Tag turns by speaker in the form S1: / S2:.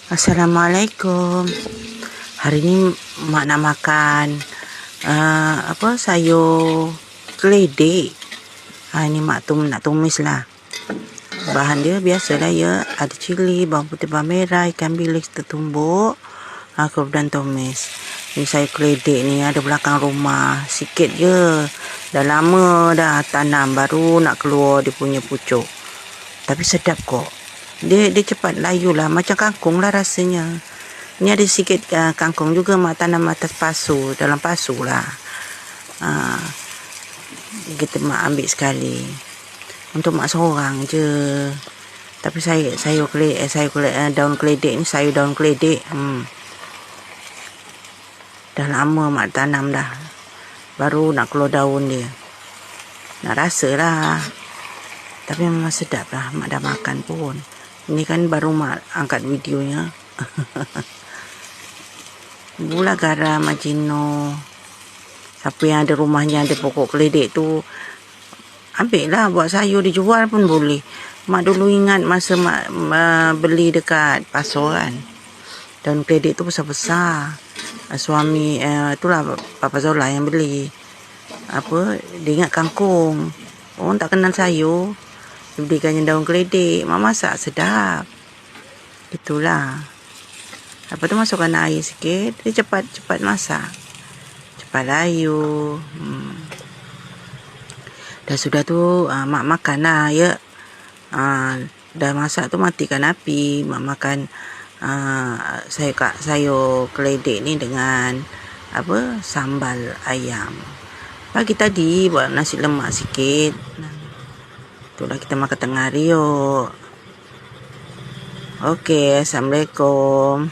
S1: Assalamualaikum. Hari ni mak nak makan sayur keledek. Ni mak nak tumis lah. Bahan dia biasalah ya, ada cili, bawang putih, bawang merah, ikan bilis tertumbuk, kemudian tumis. Ni sayur keledek ni ada belakang rumah, sikit je. Dah lama dah tanam, baru nak keluar dia punya pucuk. Tapi sedap kok. Dia cepat layu lah, macam kangkung lah rasanya. Ni ada sikit kangkung juga mak tanam atas pasu, dalam pasu lah. Kita mak ambil sekali. Untuk mak seorang je. Tapi daun keledek ni sayur daun keledek. Dah lama mak tanam dah. Baru nak keluar daun dia. Nak rasa lah. Tapi memang sedap lah, mak dah makan pun. Ini kan baru mak angkat videonya. Gula, garam, majino. Siapa yang ada rumahnya ada pokok keledek tu, ambil lah buat sayur dijual pun boleh. Mak dulu ingat masa mak beli dekat pasar kan. Daun keledek tu besar-besar. Suami itulah Papa Zola yang beli. Dia ingat kangkung. Orang tak kenal sayur. Belikannya daun keledek. Mak masak sedap. Itulah. Lepas tu masukkan air sikit. Dia cepat masak. Cepat layu. Dah sudah tu mak makan lah ya. Dah masak tu matikan api. Mak makan sayur keledek ni dengan sambal ayam. Pagi tadi buat nasi lemak sikit. Itulah kita makan tengah hari yuk. Okey, Assalamualaikum.